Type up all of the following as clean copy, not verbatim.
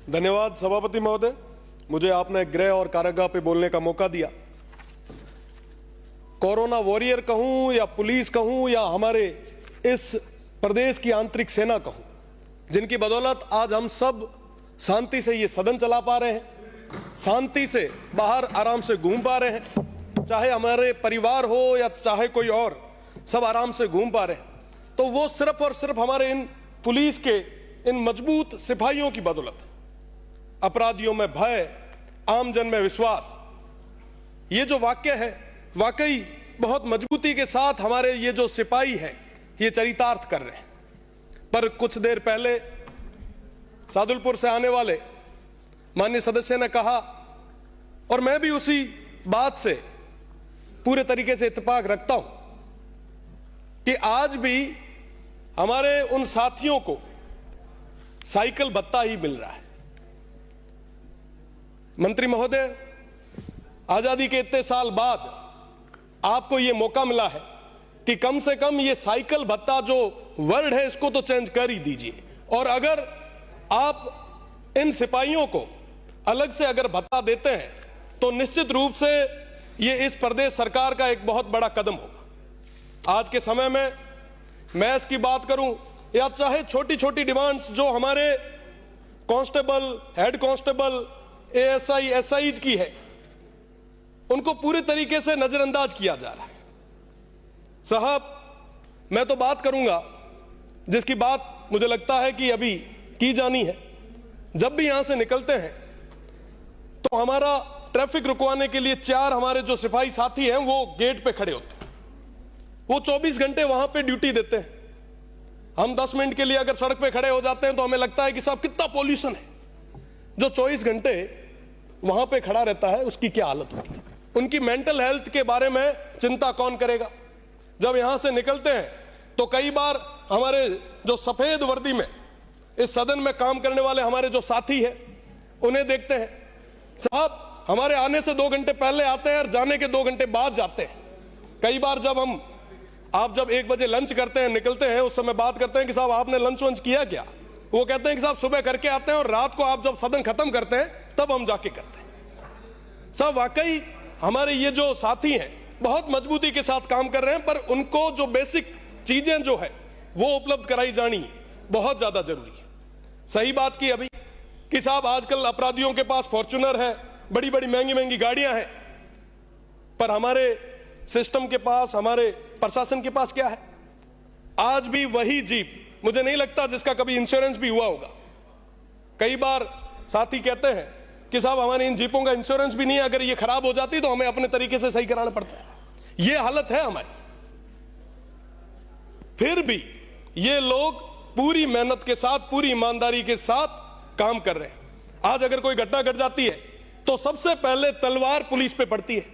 धन्यवाद सभापति महोदय, मुझे आपने गृह और कारागाह पे बोलने का मौका दिया। कोरोना वॉरियर कहूं या पुलिस कहूं या हमारे इस प्रदेश की आंतरिक सेना कहूं, जिनकी बदौलत आज हम सब शांति से ये सदन चला पा रहे हैं, शांति से बाहर आराम से घूम पा रहे हैं, चाहे हमारे परिवार हो या चाहे कोई और, सब आराम से घूम पा रहे हैं, तो वो सिर्फ और सिर्फ हमारे इन पुलिस के इन मजबूत सिपाहियों की बदौलत है। अपराधियों में भय, आमजन में विश्वास, ये जो वाक्य है वाकई बहुत मजबूती के साथ हमारे ये जो सिपाही हैं ये चरितार्थ कर रहे हैं। पर कुछ देर पहले सादुलपुर से आने वाले माननीय सदस्य ने कहा, और मैं भी उसी बात से पूरे तरीके से इत्तेफाक रखता हूं, कि आज भी हमारे उन साथियों को साइकिल भत्ता ही मिल रहा है। मंत्री महोदय, आजादी के इतने साल बाद आपको यह मौका मिला है कि कम से कम ये साइकिल भत्ता जो वर्ड है इसको तो चेंज कर ही दीजिए। और अगर आप इन सिपाहियों को अलग से अगर भत्ता देते हैं तो निश्चित रूप से ये इस प्रदेश सरकार का एक बहुत बड़ा कदम होगा। आज के समय में मैच की बात करूं या चाहे छोटी छोटी डिमांड्स जो हमारे constable, head constable, ASI, SI की है, उनको पूरे तरीके से नजरअंदाज किया जा रहा है। साहब, मैं तो बात करूंगा जिसकी बात मुझे लगता है कि अभी की जानी है। जब भी यहां से निकलते हैं तो हमारा ट्रैफिक रुकवाने के लिए 4 हमारे जो सिपाही साथी हैं वो गेट पे खड़े होते हैं। वो 24 घंटे वहां पे ड्यूटी देते हैं। हम 10 मिनट के लिए अगर सड़क पे खड़े हो जाते हैं तो हमें लगता है कि साहब कितना पॉल्यूशन है। जो 24 घंटे वहां पे खड़ा रहता है उसकी क्या हालत होगी, उनकी मेंटल हेल्थ के बारे में चिंता कौन करेगा। जब यहां से निकलते हैं तो कई बार हमारे जो सफेद वर्दी में इस सदन में काम करने वाले हमारे जो साथी हैं उन्हें देखते हैं। साहब, हमारे आने से 2 घंटे पहले आते हैं और जाने के 2 घंटे बाद जाते हैं। कई बार जब आप जब 1 बजे लंच करते हैं, निकलते हैं, उस समय बात करते हैं कि साहब आपने लंच वंच किया क्या? वो कहते हैं कि साहब सुबह करके आते हैं और रात को आप जब सदन खत्म करते हैं तब हम जाके करते हैं। साहब, वाकई हमारे ये जो साथी हैं बहुत मजबूती के साथ काम कर रहे हैं, पर उनको जो बेसिक चीजें जो है वो उपलब्ध कराई जानी बहुत ज्यादा जरूरी है। सही बात की अभी कि साहब आजकल अपराधियों के पास फॉर्च्यूनर है, बड़ी बड़ी महंगी महंगी गाड़ियां हैं, पर हमारे सिस्टम के पास, हमारे प्रशासन के पास क्या है? आज भी वही जीप, मुझे नहीं लगता जिसका कभी इंश्योरेंस भी हुआ होगा। कई बार साथी कहते हैं कि साहब हमारी इन जीपों का इंश्योरेंस भी नहीं है, अगर ये खराब हो जाती तो हमें अपने तरीके से सही कराना पड़ता है। ये हालत है हमारी। फिर भी ये लोग पूरी मेहनत के साथ, पूरी ईमानदारी के साथ काम कर रहे हैं। आज अगर कोई घटना घट जाती है तो सबसे पहले तलवार पुलिस पे पड़ती है।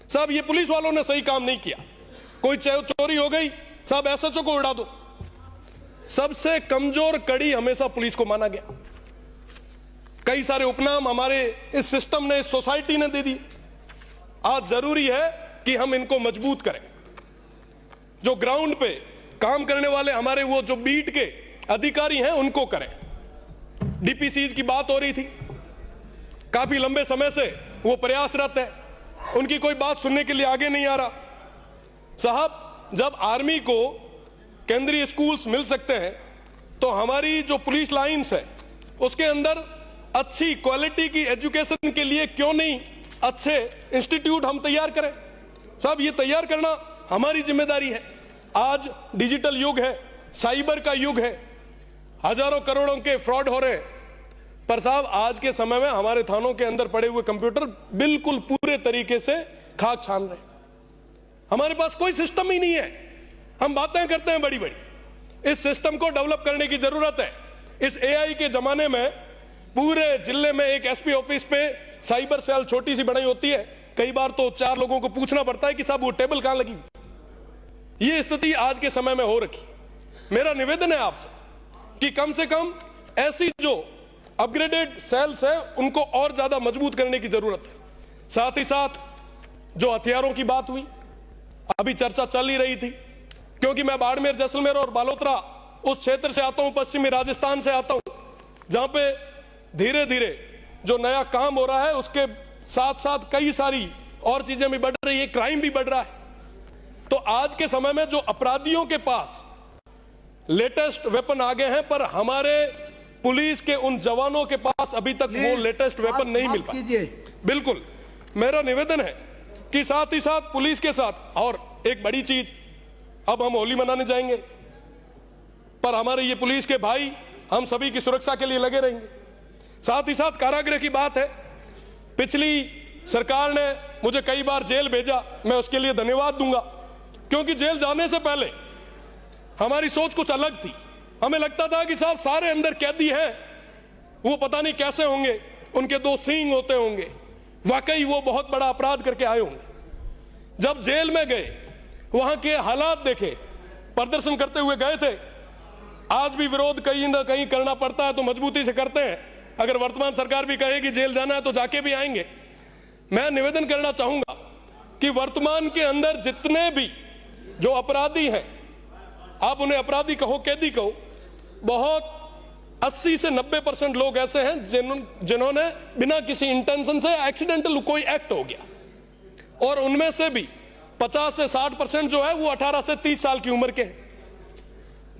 साहब, ये पुलिस वालों ने सही काम नहीं किया। कोई चोरी हो गई, साहब एसएचओ को उड़ा दो। सबसे कमजोर कड़ी हमेशा पुलिस को माना गया। कई सारे उपनाम हमारे इस सिस्टम ने, इस सोसाइटी ने दे दिए। आज जरूरी है कि हम इनको मजबूत करें। जो ग्राउंड पे काम करने वाले हमारे वो जो बीट के अधिकारी हैं उनको करें। डीपीसीज की बात हो रही थी, काफी लंबे समय से वो प्रयासरत है, उनकी कोई बात सुनने के लिए आगे नहीं आ रहा। साहब, जब आर्मी को केंद्रीय स्कूल्स मिल सकते हैं तो हमारी जो पुलिस लाइंस है उसके अंदर अच्छी क्वालिटी की एजुकेशन के लिए क्यों नहीं अच्छे इंस्टीट्यूट हम तैयार करें? साहब, ये तैयार करना हमारी जिम्मेदारी है। आज डिजिटल युग है, साइबर का युग है, हजारों करोड़ों के फ्रॉड हो रहे हैं, पर साहब आज के समय में हमारे थानों के अंदर पड़े हुए कंप्यूटर बिल्कुल पूरे तरीके से खाक छान रहे हैं। हमारे पास कोई सिस्टम ही नहीं है। हम बातें करते हैं बड़ी बड़ी, इस सिस्टम को डेवलप करने की जरूरत है। इस एआई के जमाने में पूरे जिले में एक एसपी ऑफिस पे साइबर सेल छोटी सी बनाई होती है, कई बार तो 4 लोगों को पूछना पड़ता है कि साहब वो टेबल कहां लगी। ये स्थिति आज के समय में हो रखी। मेरा निवेदन है आपसे कि कम से कम ऐसी जो अपग्रेडेड सेल्स है उनको और ज्यादा मजबूत करने की जरूरत है। साथ ही साथ जो हथियारों की बात हुई, अभी चर्चा चल ही रही थी, क्योंकि मैं बाड़मेर, जैसलमेर और बालोतरा उस क्षेत्र से आता हूं, पश्चिमी राजस्थान से आता हूं, जहां पे धीरे धीरे जो नया काम हो रहा है उसके साथ साथ कई सारी और चीजें भी बढ़ रही है, क्राइम भी बढ़ रहा है। तो आज के समय में जो अपराधियों के पास लेटेस्ट वेपन आ गए हैं, पर हमारे पुलिस के उन जवानों के पास अभी तक वो लेटेस्ट वेपन नहीं मिल पाए। बिल्कुल, मेरा निवेदन है कि साथ ही साथ पुलिस के साथ और एक बड़ी चीज, अब हम होली मनाने जाएंगे, पर हमारे ये पुलिस के भाई हम सभी की सुरक्षा के लिए लगे रहेंगे। साथ ही साथ कारागृह की बात है, पिछली सरकार ने मुझे कई बार जेल भेजा, मैं उसके लिए धन्यवाद दूंगा, क्योंकि जेल जाने से पहले हमारी सोच कुछ अलग थी। हमें लगता था कि साहब सारे अंदर कैदी हैं, वो पता नहीं कैसे होंगे, उनके 2 सींग होते होंगे, वाकई वो बहुत बड़ा अपराध करके आए होंगे। जब जेल में गए, वहां के हालात देखे, प्रदर्शन करते हुए गए थे। आज भी विरोध कहीं ना कहीं करना पड़ता है तो मजबूती से करते हैं। अगर वर्तमान सरकार भी कहेगी जेल जाना है तो जाके भी आएंगे। मैं निवेदन करना चाहूंगा कि वर्तमान के अंदर जितने भी जो अपराधी हैं, आप उन्हें अपराधी कहो, कैदी कहो, बहुत 80 से 90% लोग ऐसे हैं जिन्होंने बिना किसी इंटेंशन से एक्सीडेंटल कोई एक्ट हो गया, और उनमें से भी 50 से 60% जो है वो 18 से 30 साल की उम्र के हैं।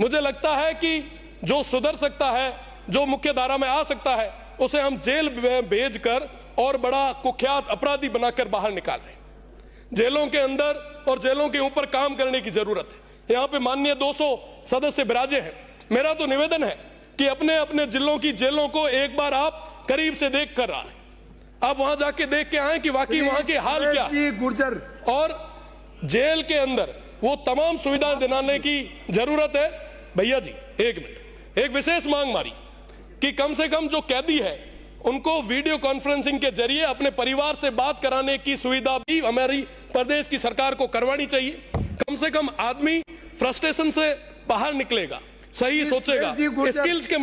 मुझे लगता है कि जो सुधर सकता है, जो मुख्य धारा में आ सकता है, उसे हम जेल में भेजकर और बड़ा कुख्यात अपराधी बनाकर बाहर निकाल रहे हैं। जेलों के अंदर और जेलों के ऊपर काम करने की जरूरत है। यहाँ पे माननीय 200 सदस्य विराजे हैं। मेरा तो निवेदन है कि अपने अपने जिलों की जेलों को एक बार आप करीब से देख कर आए, आप वहां जाके देख के आए कि वाकई वहां के हाल क्या है, गुर्जर, और जेल के अंदर वो तमाम सुविधाएं दिलाने की जरूरत है। भैया जी एक मिनट, एक विशेष मांग मारी कि कम से कम जो कैदी है उनको वीडियो कॉन्फ्रेंसिंग के जरिए अपने परिवार से बात कराने की सुविधा भी हमारी प्रदेश की सरकार को करवानी चाहिए। कम से कम आदमी फ्रस्ट्रेशन से बाहर निकलेगा, सही सोचेगा, स्किल्स के